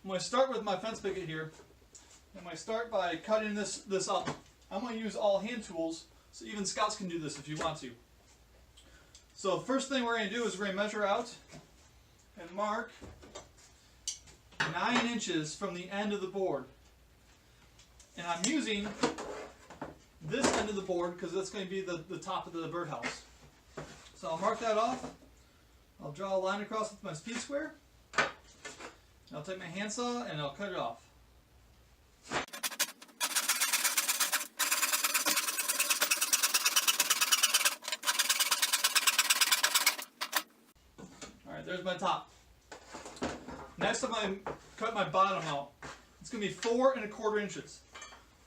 I'm going to start with my fence picket here. I'm going to start by cutting this up. I'm going to use all hand tools, so even scouts can do this if you want to. So first thing we're going to do is we're going to measure out and mark 9 inches from the end of the board. And I'm using this end of the board because that's going to be the top of the birdhouse. So I'll mark that off. I'll draw a line across with my speed square. I'll take my handsaw and I'll cut it off. Alright, there's my top. Next I'm going to cut my bottom out. It's going to be 4 1/4 inches.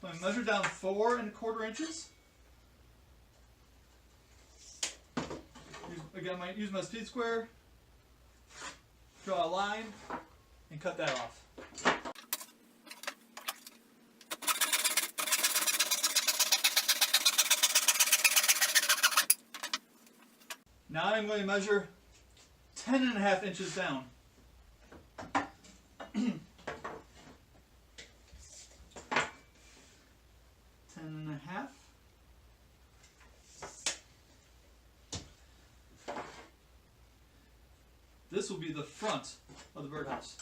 So I'm going to measure down 4 1/4 inches. Again, I use my speed square, draw a line, and cut that off. Now I'm going to measure 10 1/2 inches down. 10 1/2. This will be the front of the birdhouse.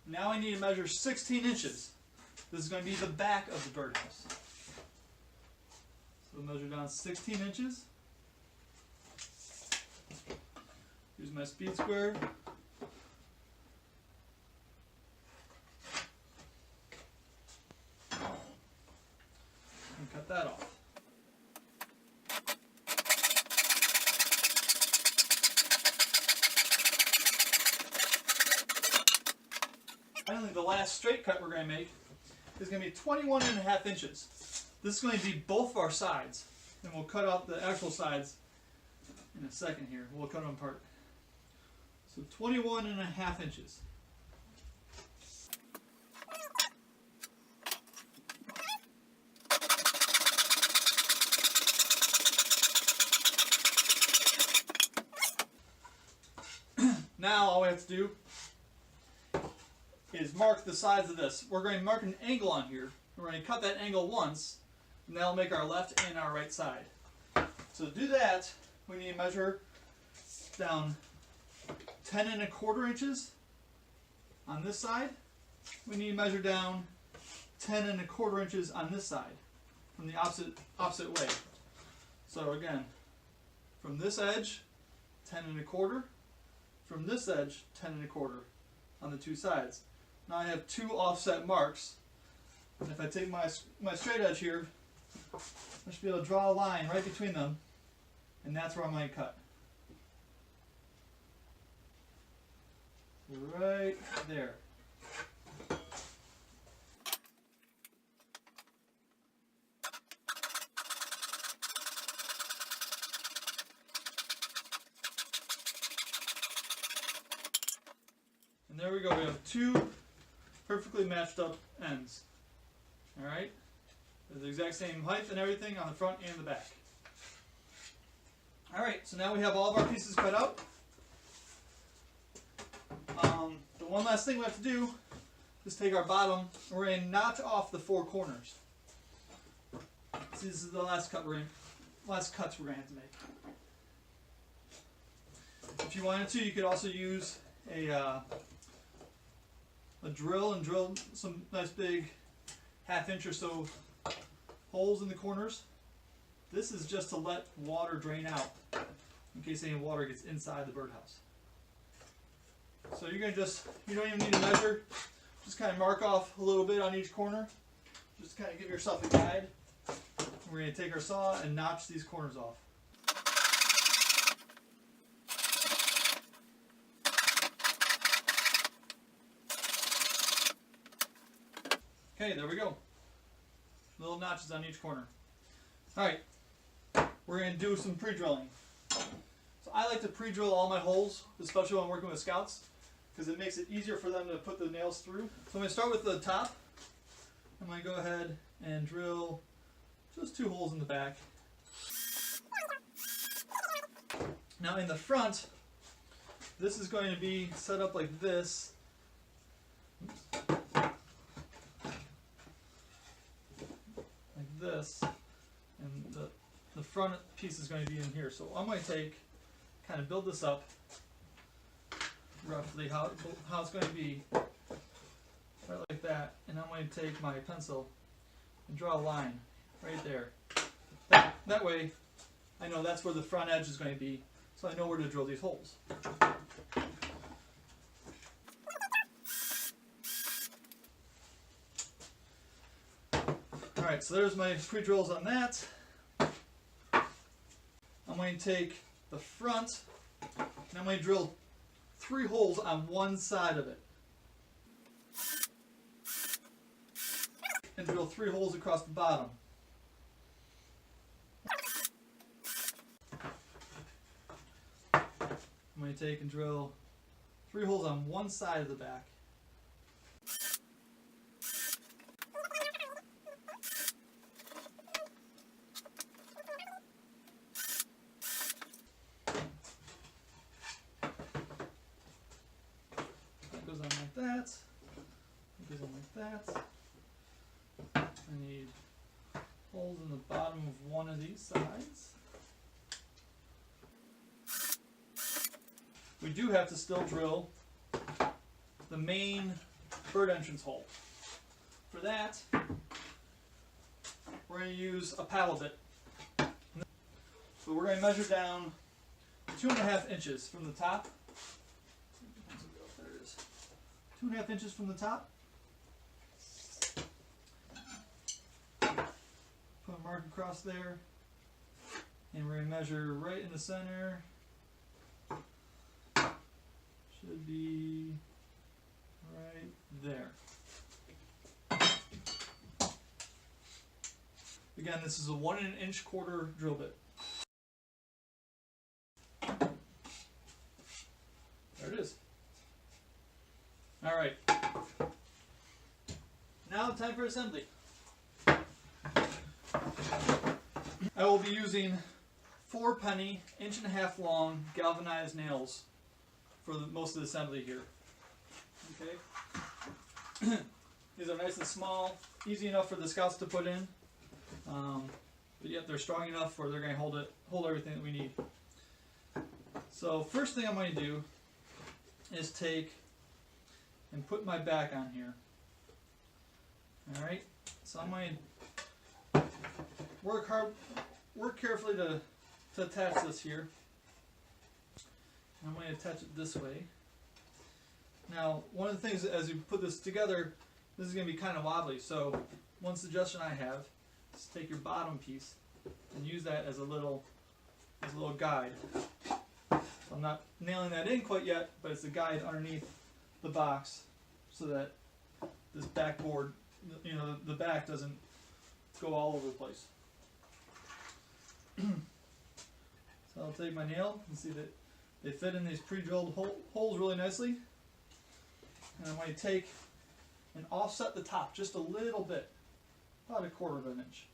Now I need to measure 16 inches. This is going to be the back of the birdhouse. So measure down 16 inches. Use my speed square. And cut that off. Finally, the last straight cut we're going to make is going to be 21 1/2 inches. This is going to be both of our sides, and we'll cut out the actual sides in a second here. We'll cut them apart. So 21 1/2 inches. Now all we have to do is mark the sides of this. We're going to mark an angle on here. We're going to cut that angle once, and that'll make our left and our right side. So to do that, we need to measure down 10 1/4 inches on this side. We need to measure down 10 1/4 inches on this side from the opposite way. So again, from this edge, 10 1/4. From this edge, 10 1/4 on the two sides. Now I have two offset marks. And if I take my straight edge here, I should be able to draw a line right between them, and that's where I'm going to cut. Right there. And there we go, we have two perfectly matched up ends. Alright? They're the exact same height and everything on the front and the back. Alright, so now we have all of our pieces cut out. The one last thing we have to do is take our bottom and we're going to notch off the 4 corners. See, this is the last cuts we're going to have to make. If you wanted to, you could also use a drill and drill some nice big 1/2 inch or so holes in the corners. This is just to let water drain out in case any water gets inside the birdhouse. So you're going to you don't even need to measure, just kind of mark off a little bit on each corner. Just kind of give yourself a guide. We're going to take our saw and notch these corners off. Okay, there we go. Little notches on each corner. Alright, we're going to do some pre-drilling. So I like to pre-drill all my holes, especially when I'm working with scouts, because it makes it easier for them to put the nails through. So I'm going to start with the top. I'm going to go ahead and drill just 2 holes in the back. Now in the front, this is going to be set up like this. Like this. And the front piece is going to be in here. So I'm going to kind of build this up roughly how it's going to be. Right like that. And I'm going to take my pencil and draw a line right there. That way I know that's where the front edge is going to be. So I know where to drill these holes. Alright, so there's my pre-drills on that. I'm going to take the front and I'm going to drill 3 holes on one side of it. And drill 3 holes across the bottom. I'm going to take and drill 3 holes on one side of the back. That goes on like that. It goes on like that. I need holes in the bottom of one of these sides. We do have to still drill the main bird entrance hole. For that, we're going to use a paddle bit. So we're going to measure down 2.5 inches from the top. There it is. 2.5 inches from the top. Put a mark across there. And we're going to measure right in the center. Should be right there. Again, this is a 1 1/4 drill bit. There it is. Alright. Now time for assembly. I will be using 4-penny, 1.5 long galvanized nails for most of the assembly here. Okay. These are nice and small, easy enough for the scouts to put in, but yet they're strong enough where they're going to hold everything that we need. So first thing I'm going to do is take and put my back on here. All right. So I'm going to work carefully to attach this here. I'm going to attach it this way. Now, one of the things as you put this together, this is going to be kind of wobbly. So, one suggestion I have is take your bottom piece and use that as a little guide. So I'm not nailing that in quite yet, but it's a guide underneath the box so that this backboard, the back doesn't go all over the place. So I'll take my nail and see that they fit in these pre-drilled holes really nicely. And I'm going to take and offset the top just a little bit, about 1/4 inch.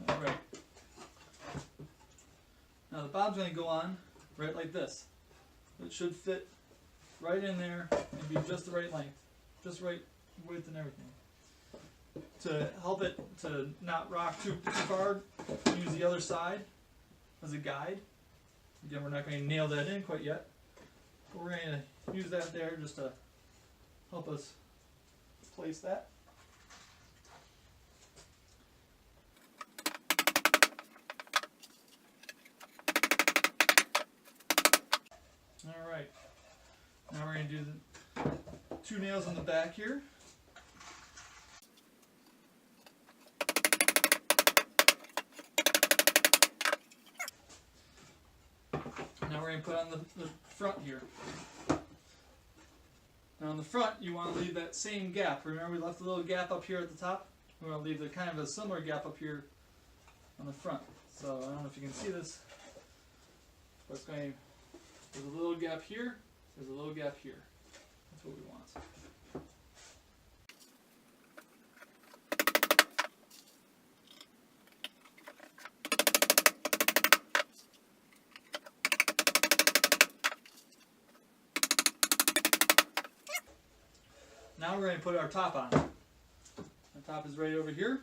All right. Now the bottom's going to go on right like this. It should fit right in there and be just the right length, just right width and everything. To help it to not rock too hard, use the other side as a guide. Again, we're not going to nail that in quite yet, but we're going to use that there just to help us place that. All right. Now we're going to do the 2 nails on the back here. Now we're going to put on the front here. Now on the front, you want to leave that same gap. Remember we left a little gap up here at the top? We want to leave kind of a similar gap up here on the front. So I don't know if you can see this, but it's going. There's a little gap here. There's a little gap here. That's what we want. Now we're going to put our top on. The top is right over here.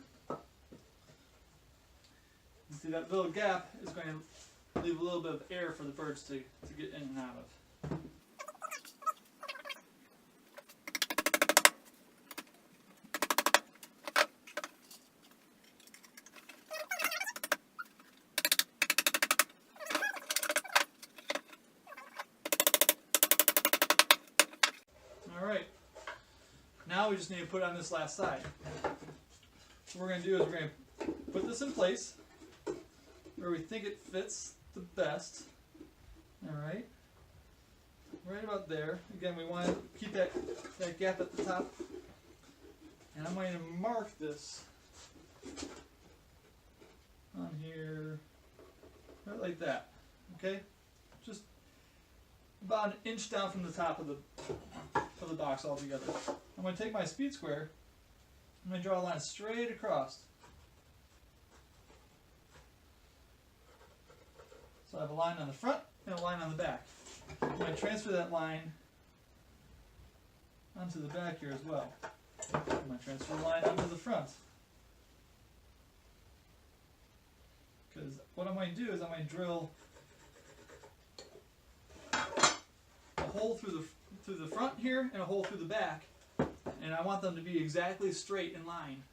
You see that little gap is going to leave a little bit of air for the birds to get in and out of. Alright, now we just need to put it on this last side. What we're going to do is we're going to put this in place where we think it fits the best. Alright, right about there. Again, we want to keep that gap at the top. And I'm going to mark this on here, right like that. Okay? Just about an inch down from the top of the box altogether. I'm going to take my speed square. I'm going to draw a line straight across. So I have a line on the front and a line on the back. I'm going to transfer that line onto the back here as well. I'm going to transfer the line onto the front. Because what I'm going to do is I'm going to drill a hole through the front here and a hole through the back, and I want them to be exactly straight in line,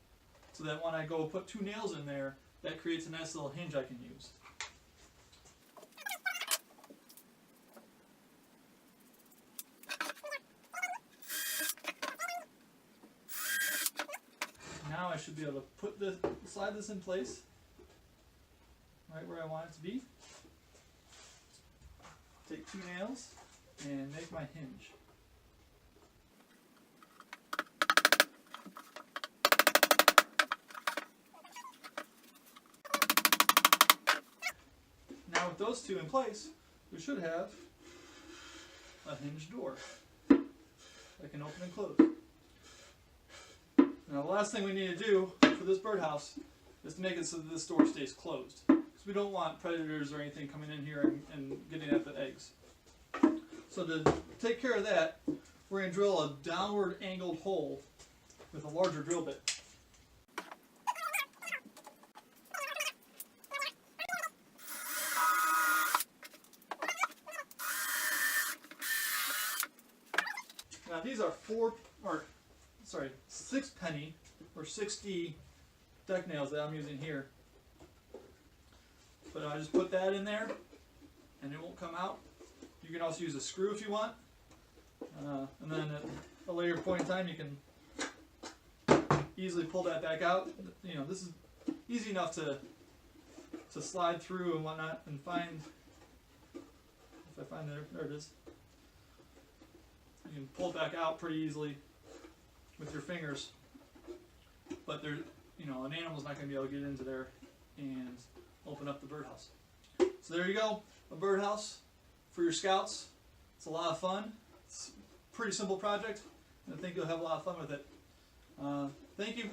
so that when I go put 2 nails in there, that creates a nice little hinge I can use. Now I should be able to slide this in place right where I want it to be. Take 2 nails and make my hinge. Now with those 2 in place, we should have a hinged door that can open and close. Now the last thing we need to do for this birdhouse is to make it so that this door stays closed, because we don't want predators or anything coming in here and getting at the eggs. So to take care of that, we're going to drill a downward angled hole with a larger drill bit. Now these are 6 penny or 6D deck nails that I'm using here. But I just put that in there and it won't come out. You can also use a screw if you want. And then at a later point in time you can easily pull that back out. You know, this is easy enough to slide through and whatnot and find, if I find there it is. You can pull it back out pretty easily with your fingers, but there, you know, an animal's not going to be able to get into there and open up the birdhouse. So there you go, a birdhouse for your scouts. It's a lot of fun. It's a pretty simple project, and I think you'll have a lot of fun with it. Thank you.